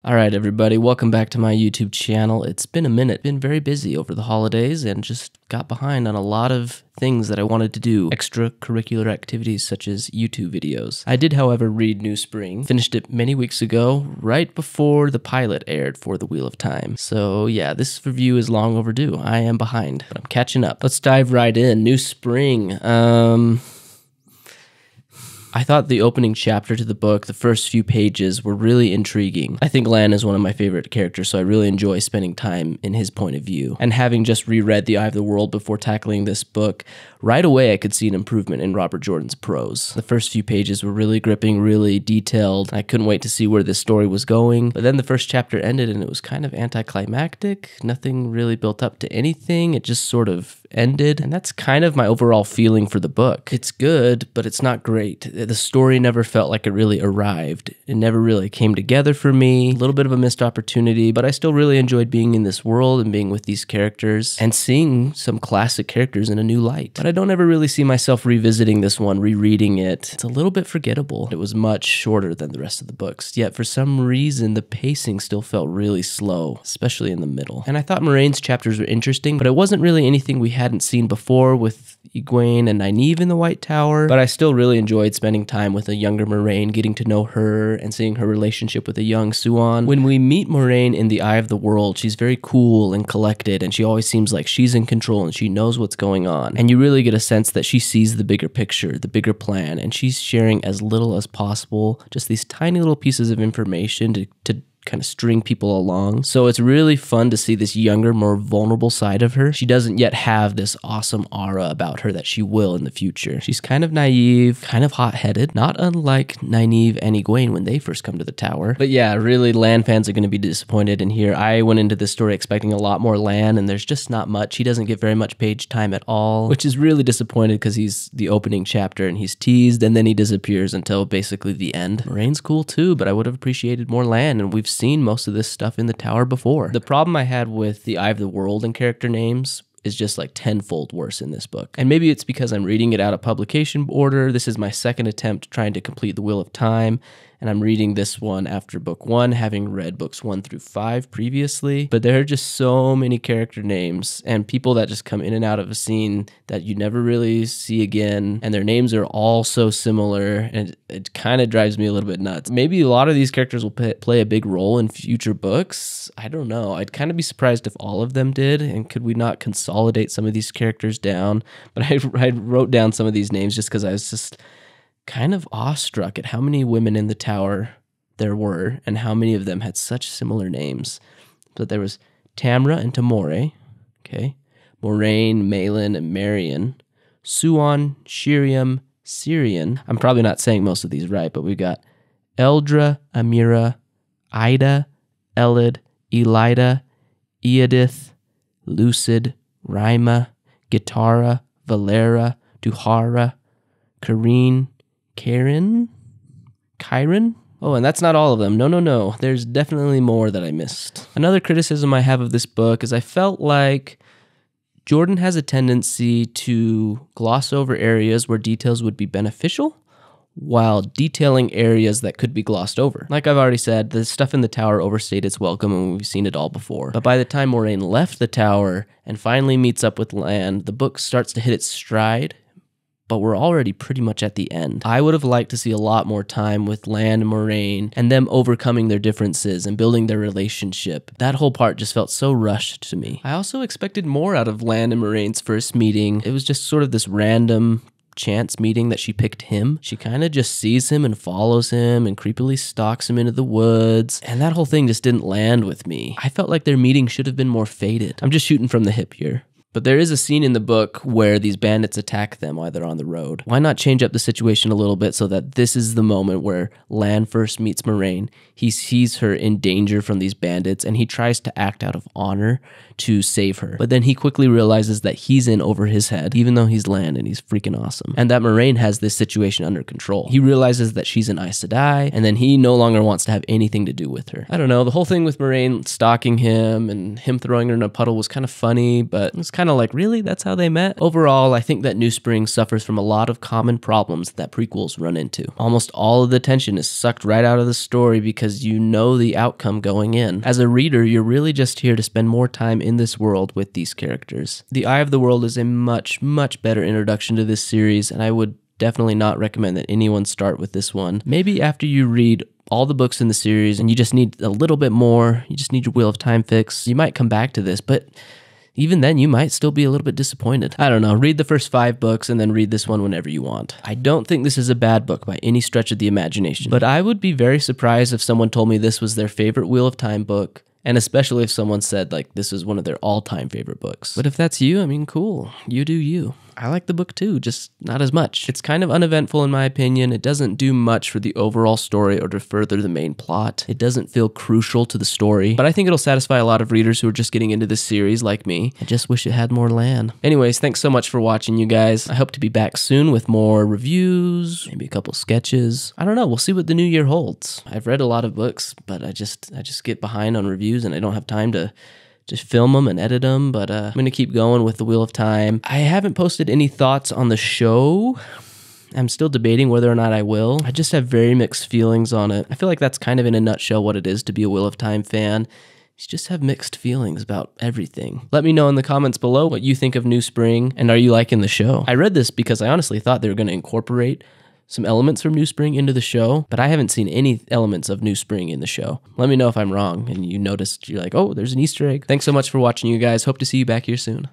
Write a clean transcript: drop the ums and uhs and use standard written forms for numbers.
Alright everybody, welcome back to my YouTube channel. It's been a minute, been very busy over the holidays and just got behind on a lot of things that I wanted to do, extracurricular activities such as YouTube videos. I did, however, read New Spring, finished it many weeks ago, right before the pilot aired for The Wheel of Time. So yeah, this review is long overdue. I am behind, but I'm catching up. Let's dive right in. New Spring, I thought the opening chapter to the book, the first few pages, were really intriguing. I think Lan is one of my favorite characters, so I really enjoy spending time in his point of view. And having just reread The Eye of the World before tackling this book, right away I could see an improvement in Robert Jordan's prose. The first few pages were really gripping, really detailed. I couldn't wait to see where this story was going. But then the first chapter ended and it was kind of anticlimactic. Nothing really built up to anything. It just sort of ended. And that's kind of my overall feeling for the book. It's good, but it's not great. The story never felt like it really arrived. It never really came together for me. A little bit of a missed opportunity, but I still really enjoyed being in this world and being with these characters and seeing some classic characters in a new light. But I don't ever really see myself revisiting this one, rereading it. It's a little bit forgettable. It was much shorter than the rest of the books, yet for some reason the pacing still felt really slow, especially in the middle. And I thought Moiraine's chapters were interesting, but it wasn't really anything we hadn't seen before with Egwene and Nynaeve in the White Tower, but I still really enjoyed spending time with a younger Moiraine, getting to know her and seeing her relationship with a young Suan. When we meet Moiraine in The Eye of the World, she's very cool and collected, and she always seems like she's in control and she knows what's going on. And you really get a sense that she sees the bigger picture, the bigger plan, and she's sharing as little as possible, just these tiny little pieces of information to kind of string people along. So it's really fun to see this younger, more vulnerable side of her. She doesn't yet have this awesome aura about her that she will in the future. She's kind of naive, kind of hot-headed, not unlike Nynaeve and Egwene when they first come to the tower. But yeah, really, Lan fans are going to be disappointed in here. I went into this story expecting a lot more Lan, and there's just not much. He doesn't get very much page time at all, which is really disappointed because he's the opening chapter and he's teased and then he disappears until basically the end. Moiraine's cool too, but I would have appreciated more Lan, and we've seen most of this stuff in the tower before. The problem I had with The Eye of the World and character names is just like tenfold worse in this book. And maybe it's because I'm reading it out of publication order. This is my second attempt trying to complete The Wheel of Time, and I'm reading this one after book 1, having read books 1 through 5 previously. But there are just so many character names and people that just come in and out of a scene that you never really see again, and their names are all so similar, and it kind of drives me a little bit nuts. Maybe a lot of these characters will play a big role in future books. I don't know. I'd kind of be surprised if all of them did, and could we not consolidate some of these characters down? But I wrote down some of these names just because I was just kind of awestruck at how many women in the tower there were and how many of them had such similar names. But there was Tamra and Tamore, okay, Moiraine, Malin, and Marion, Suan, Shiriam, Syrian. I'm probably not saying most of these right, but we got Eldra, Amira, Ida, Elid, Elida, Eodith, Lucid, Rima, Gitara, Valera, Duhara, Kareen, Kyron? Oh, and that's not all of them. No. There's definitely more that I missed. Another criticism I have of this book is I felt like Jordan has a tendency to gloss over areas where details would be beneficial while detailing areas that could be glossed over. Like I've already said, the stuff in the tower overstayed its welcome and we've seen it all before. But by the time Moiraine left the tower and finally meets up with Lan, the book starts to hit its stride, but we're already pretty much at the end. I would have liked to see a lot more time with Lan and Moiraine and them overcoming their differences and building their relationship. That whole part just felt so rushed to me. I also expected more out of Lan and Moraine's first meeting. It was just sort of this random chance meeting that she picked him. She kind of just sees him and follows him and creepily stalks him into the woods, and that whole thing just didn't land with me. I felt like their meeting should have been more faded. I'm just shooting from the hip here. But there is a scene in the book where these bandits attack them while they're on the road. Why not change up the situation a little bit so that this is the moment where Lan first meets Moiraine. He sees her in danger from these bandits and he tries to act out of honor to save her. But then he quickly realizes that he's in over his head, even though he's Lan and he's freaking awesome. And that Moiraine has this situation under control. He realizes that she's an Aes Sedai, and then he no longer wants to have anything to do with her. I don't know, the whole thing with Moiraine stalking him and him throwing her in a puddle was kind of funny, but it was kind of like, really? That's how they met? Overall, I think that New Spring suffers from a lot of common problems that prequels run into. Almost all of the tension is sucked right out of the story because you know the outcome going in. As a reader, you're really just here to spend more time in this world with these characters. The Eye of the World is a much, much better introduction to this series, and I would definitely not recommend that anyone start with this one. Maybe after you read all the books in the series and you just need a little bit more, you just need your Wheel of Time fix, you might come back to this, but even then you might still be a little bit disappointed. I don't know, read the first 5 books and then read this one whenever you want. I don't think this is a bad book by any stretch of the imagination, but I would be very surprised if someone told me this was their favorite Wheel of Time book, and especially if someone said like this is one of their all-time favorite books. But if that's you, I mean, cool, you do you. I like the book too, just not as much. It's kind of uneventful in my opinion. It doesn't do much for the overall story or to further the main plot. It doesn't feel crucial to the story, but I think it'll satisfy a lot of readers who are just getting into this series like me. I just wish it had more Lan. Anyways, thanks so much for watching, you guys. I hope to be back soon with more reviews, maybe a couple sketches. I don't know, we'll see what the new year holds. I've read a lot of books, but I just get behind on reviews and I don't have time to just film them and edit them, but I'm going to keep going with the Wheel of Time. I haven't posted any thoughts on the show. I'm still debating whether or not I will. I just have very mixed feelings on it. I feel like that's kind of in a nutshell what it is to be a Wheel of Time fan. You just have mixed feelings about everything. Let me know in the comments below what you think of New Spring, and are you liking the show? I read this because I honestly thought they were going to incorporate some elements from New Spring into the show, but I haven't seen any elements of New Spring in the show. Let me know if I'm wrong and you noticed, you're like, oh, there's an Easter egg. Thanks so much for watching, you guys. Hope to see you back here soon.